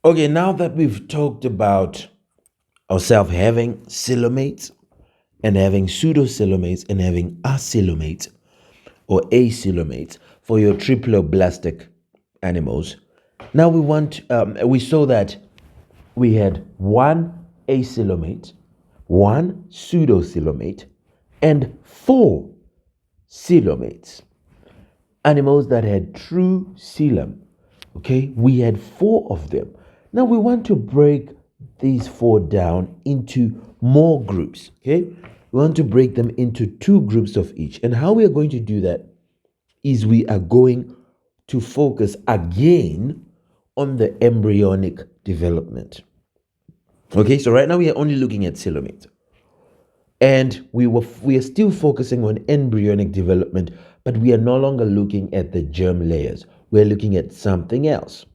Okay, now that we've talked about ourselves having coelomates and having pseudocoelomates and having acoelomates or acoelomates for your triploblastic animals, now we saw that we had one acoelomate, one pseudocoelomate, and four coelomates. Animals that had true coelom. Okay, we had four of them. Now we want to break these four down into more groups. Okay, we want to break them into two groups of each. And how we are going to do that is we are going to focus again on the embryonic development. Okay, so right now we are only looking at coelomate. And we are still focusing on embryonic development, but we are no longer looking at the germ layers. We're looking at something else.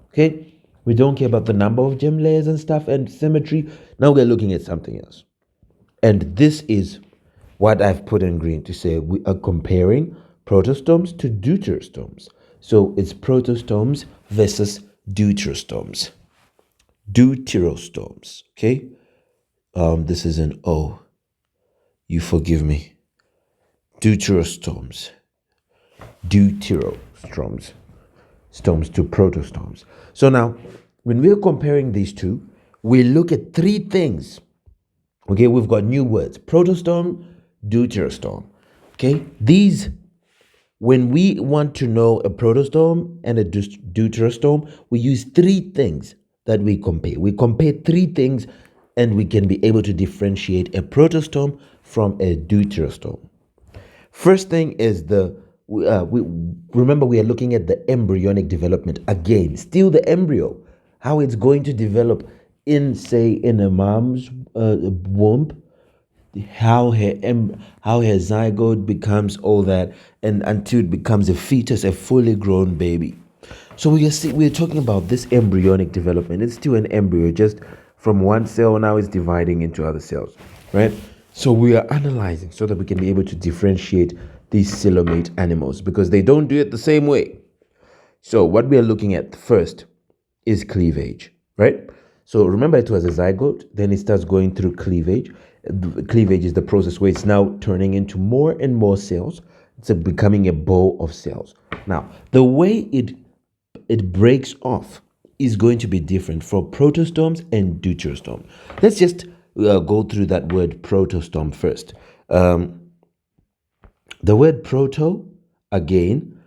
Okay? We don't care about the number of germ layers and stuff and symmetry. Now we're looking at something else. And this is what I've put in green to say we are comparing protostomes to deuterostomes. So it's protostomes versus deuterostomes. Deuterostomes. Okay? This is an O. You forgive me. Deuterostomes. Deuterostomes. Stomes to protostomes. So now, when we're comparing these two, we look at three things. Okay, we've got new words: protostome, deuterostome. Okay, these, when we want to know a protostome and a deuterostome, we use three things that we compare. We compare three things and we can be able to differentiate a protostome from a deuterostome. First thing is we remember we are looking at the embryonic development again, still the embryo, how it's going to develop in a mom's womb, how her zygote becomes all that, and until it becomes a fetus, a fully grown baby. So we're talking about this embryonic development. It's still an embryo, just from one cell now it's dividing into other cells, right? So we are analyzing so that we can be able to differentiate these coelomate animals because they don't do it the same way. So what we are looking at first is cleavage, right? So remember it was a zygote, then it starts going through cleavage. Cleavage is the process where it's now turning into more and more cells. It's becoming a ball of cells. Now, the way it breaks off is going to be different for protostomes and deuterostomes. Let's just go through that word protostome first. The word proto, again,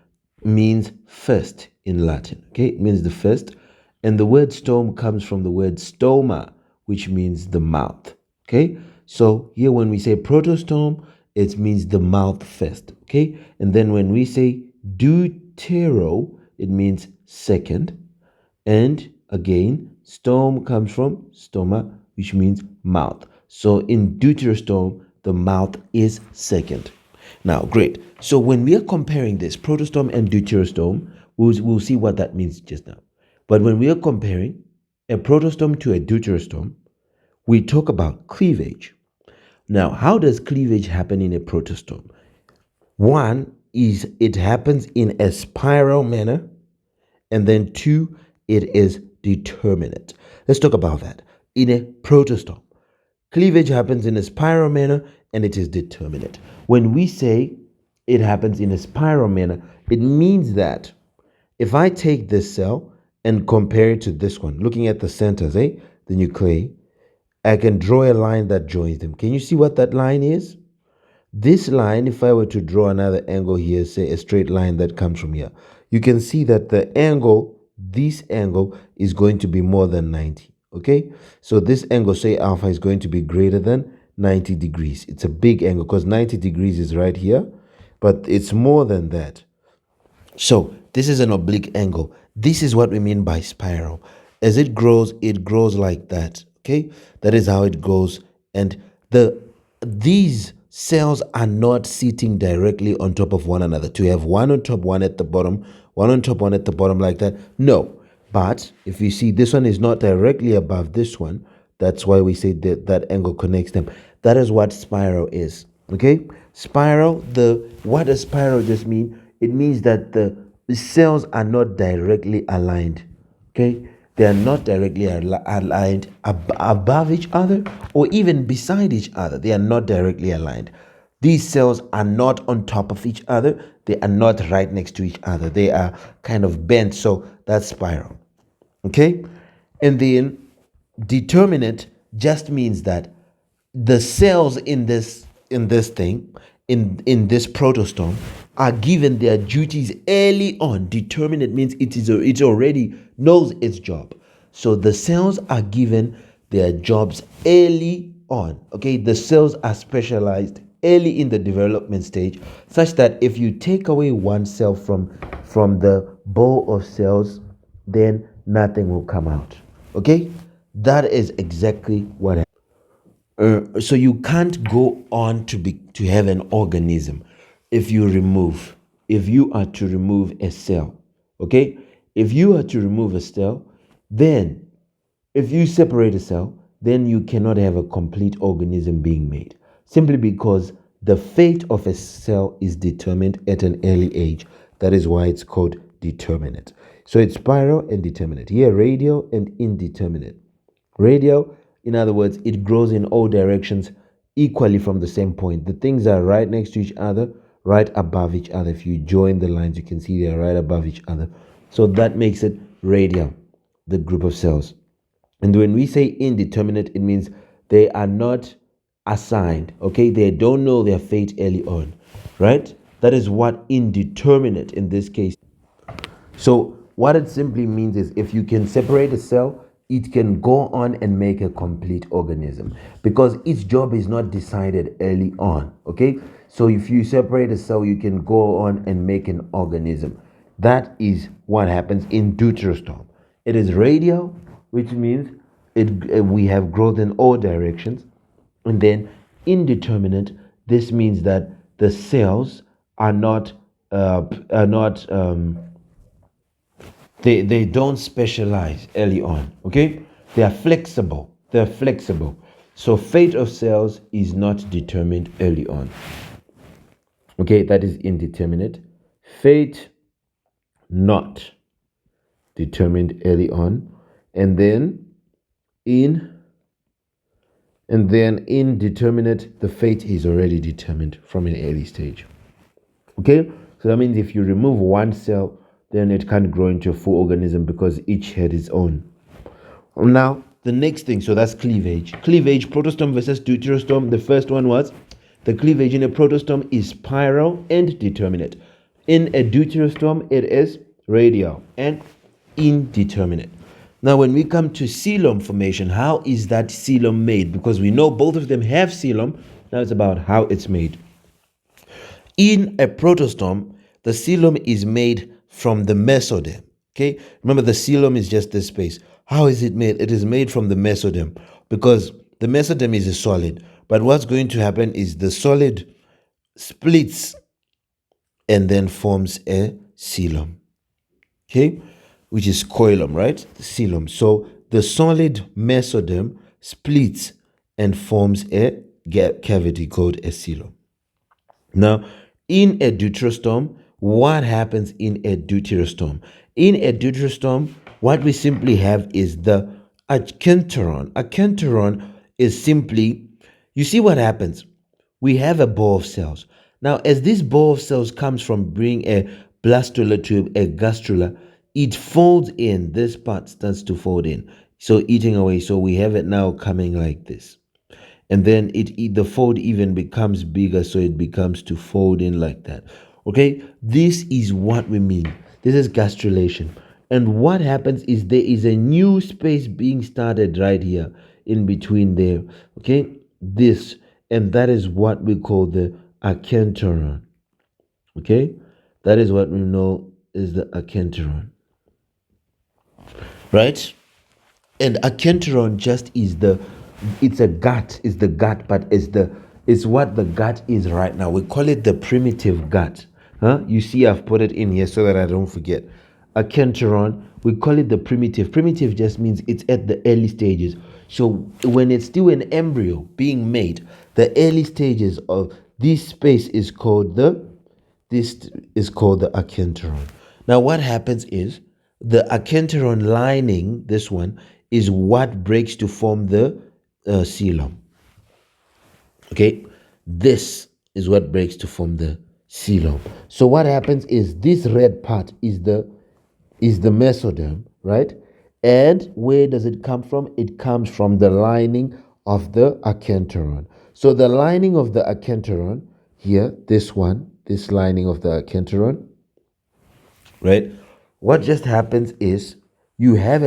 means first in Latin. Okay, it means the first. And the word stome comes from the word stoma, which means the mouth. Okay, so here when we say protostome, it means the mouth first. Okay, and then when we say deutero, it means second. And again, stome comes from stoma, which means mouth. So in deuterostome, the mouth is second. Now, great. So when we are comparing this protostome and deuterostome, we'll see what that means just now. But when we are comparing a protostome to a deuterostome, we talk about cleavage. Now, how does cleavage happen in a protostome? One is it happens in a spiral manner, and then two, it is determinate. Let's talk about that. In a protostome, cleavage happens in a spiral manner and it is determinate. When we say it happens in a spiral manner, it means that if I take this cell and compare it to this one, looking at the centers, the nuclei, I can draw a line that joins them. Can you see what that line is? This line, if I were to draw another angle here, say a straight line that comes from here, you can see that the angle, this angle, is going to be more than 90. Okay, so this angle, say alpha, is going to be greater than 90 degrees. It's a big angle because 90 degrees is right here, but it's more than that. So this is an oblique angle. This is what we mean by spiral. As it grows like that. Okay, that is how it goes. And these cells are not sitting directly on top of one another. To have one on top, one at the bottom, one on top, one at the bottom like that. No. But if you see this one is not directly above this one, that's why we say that that angle connects them. That is what spiral is. Okay? Spiral, what does spiral just mean? It means that the cells are not directly aligned. Okay? They are not directly aligned above each other or even beside each other. They are not directly aligned. These cells are not on top of each other. They are not right next to each other. They are kind of bent. So that's spiral. Okay? And then determinate just means that the cells in this thing in this protostome are given their duties early on. Determinate means it already knows its job. So the cells are given their jobs early on. Okay, the cells are specialized early in the development stage, such that if you take away one cell from the bowl of cells, then nothing will come out. Okay, that is exactly what happened. So you can't go on to have an organism if you are to remove a cell. Okay, if you are to remove a cell, then if you separate a cell, then you cannot have a complete organism being made, simply because the fate of a cell is determined at an early age. That is why it's called determinate. So it's spiral and determinate. Here, radial and indeterminate. Radial, in other words, it grows in all directions equally from the same point. The things are right next to each other, right above each other. If you join the lines, you can see they are right above each other. So that makes it radial, the group of cells. And when we say indeterminate, it means they are not assigned. Okay, they don't know their fate early on, right? That is what indeterminate in this case. So what it simply means is if you can separate a cell, it can go on and make a complete organism, because its job is not decided early on. Okay, so if you separate a cell, you can go on and make an organism. That is what happens in Deuterostome. It is radial, which means we have growth in all directions. And then indeterminate, this means that the cells are not they don't specialize early on. Okay, they're flexible. So fate of cells is not determined early on. Okay, that is indeterminate. Fate not determined early on. And then in indeterminate, the fate is already determined from an early stage. Okay, so that means if you remove one cell, then it can't grow into a full organism because each had its own. Now, the next thing, so that's cleavage. Cleavage, protostome versus deuterostome. The first one was the cleavage in a protostome is spiral and determinate. In a deuterostome, it is radial and indeterminate. Now, when we come to coelom formation, how is that coelom made? Because we know both of them have coelom. Now it's about how it's made. In a protostome, the coelom is made from the mesoderm. Okay, remember the coelom is just this space. How is it made? It is made from the mesoderm, because the mesoderm is a solid. But what's going to happen is the solid splits and then forms a coelom. Okay, which is coelom, right? The coelom. So the solid mesoderm splits and forms a cavity called a coelom. Now, in a deuterostome, what happens in a deuterostome? In a deuterostome, what we simply have is the acantharon. Acantharon is simply, you see what happens? We have a ball of cells. Now, as this ball of cells comes from being a blastular tube, a gastrula, it folds in. This part starts to fold in. So eating away. So we have it now coming like this. And then the fold even becomes bigger, so it becomes to fold in like that. Okay, this is what we mean. This is gastrulation. And what happens is there is a new space being started right here in between there. Okay, this, and that is what we call the acantharon. Okay, that is what we know is the acantharon, right? And acantharon just is it's a gut, is the gut, but it's what the gut is right now. We call it the primitive gut. You see, I've put it in here so that I don't forget. Acantharon, we call it the primitive. Primitive just means it's at the early stages. So when it's still an embryo being made, the early stages of this space is called the acantharon. Now what happens is The acanteron lining, this one, is what breaks to form the coelom. Okay, this is what breaks to form the coelom. So what happens is this red part is the mesoderm, right? And where does it come from? It comes from the lining of the acanteron. So the lining of the acanteron here, this one, this lining of the acanteron, right? What just happens is you have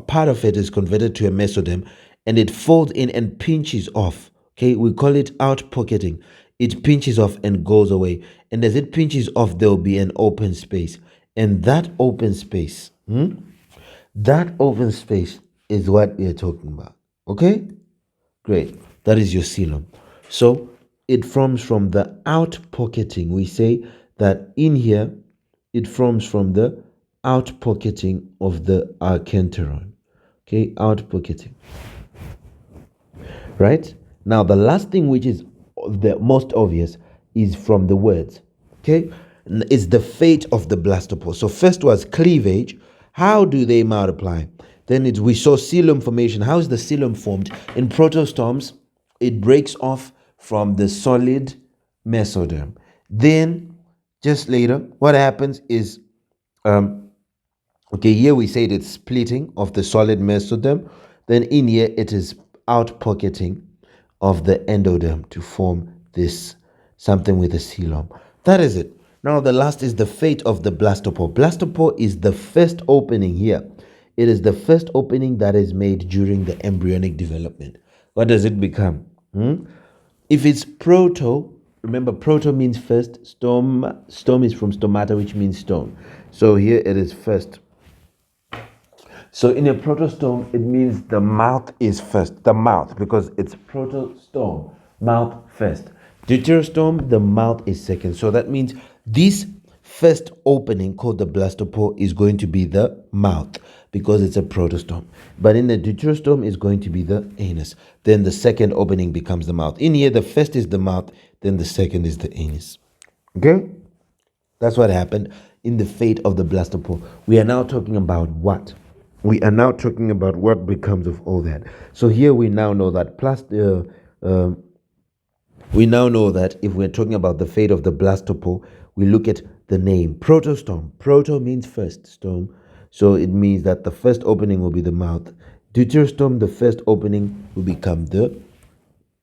part of it is converted to a mesoderm and it folds in and pinches off. Okay, we call it out pocketing. It pinches off and goes away. And as it pinches off, there will be an open space. And that open space, that open space is what we are talking about. Okay? Great. That is your coelom. So it forms from the out pocketing. We say that in here, it forms from the out pocketing of the acanteron. Okay, out pocketing. Right? Now, the last thing, which is the most obvious, is from the words. Okay? It's the fate of the blastopore. So first was cleavage. How do they multiply? Then we saw coelom formation. How is the coelom formed? In protostomes, it breaks off from the solid mesoderm. Then, just later, what happens is, okay, here we said it's splitting of the solid mesoderm. Then in here, it is out pocketing of the endoderm to form this something with a coelom. That is it. Now the last is the fate of the blastopore. Blastopore is the first opening here. It is the first opening that is made during the embryonic development. What does it become? If it's proto, remember proto means first. Stome is from stomata, which means stone. So here it is first. So in a protostome, it means the mouth is first. The mouth, because it's protostome, mouth first. Deuterostome, the mouth is second. So that means this first opening called the blastopore is going to be the mouth because it's a protostome. But in the deuterostome is going to be the anus. Then the second opening becomes the mouth. In here, the first is the mouth, then the second is the anus. Okay? That's what happened in the fate of the blastopore. We are now talking about what? We are now talking about what becomes of all that. So here we now know that we now know that if we're talking about the fate of the blastopore, we look at the name protostome. Proto means first, stome. So it means that the first opening will be the mouth. Deuterostome, the first opening will become the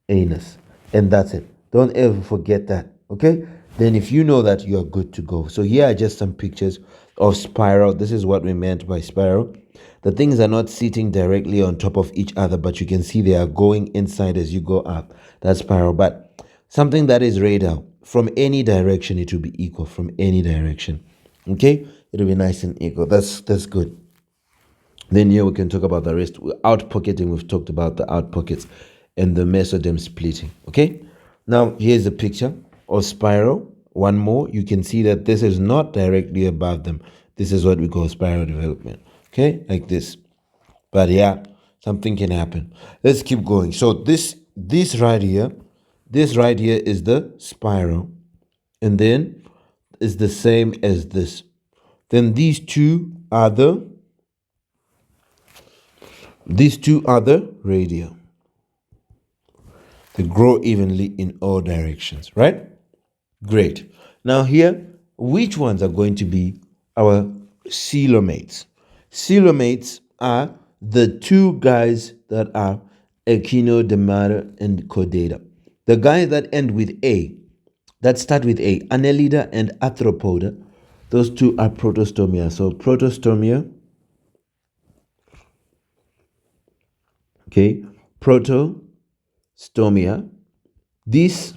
anus. And that's it. Don't ever forget that. Okay? Then if you know that, you're good to go. So here are just some pictures of spiral. This is what we meant by spiral. The things are not sitting directly on top of each other, but you can see they are going inside as you go up. That's spiral. But something that is radial, from any direction, it will be equal. From any direction. Okay? It'll be nice and equal. That's good. Then here we can talk about the rest. Out pocketing, we've talked about the out pockets and the mesoderm splitting. Okay? Now, here's a picture of spiral. One more. You can see that this is not directly above them. This is what we call spiral development. Okay? Like this. But yeah, something can happen. Let's keep going. So this right here is the spiral. And then is the same as this. Then these two are the radial. They grow evenly in all directions, right? Great. Now here, which ones are going to be our coelomates? Coelomates are the two guys that are echinodermata and chordata. The guys that end with A, that start with A, annelida and arthropoda, those two are protostomia. So protostomia, okay, protostomia. These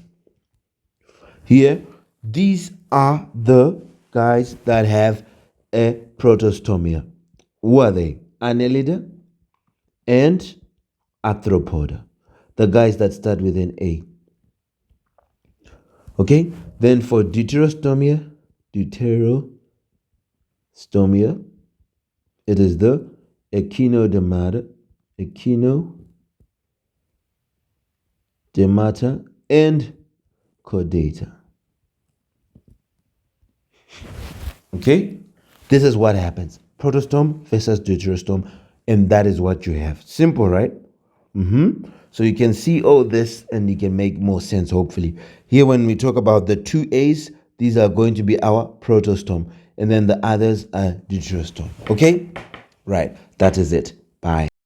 are the guys that have a protostomia. Who are they? Annelida and arthropoda. The guys that start with an A. Okay? Then for deuterostomia, it is the echinodermata, and chordata. Okay? This is what happens. Protostome versus Deuterostome, and that is what you have. Simple, right? So you can see all this and you can make more sense, hopefully. Here, when we talk about the two A's, these are going to be our protostome, and then the others are Deuterostome. Okay? Right. That is it. Bye.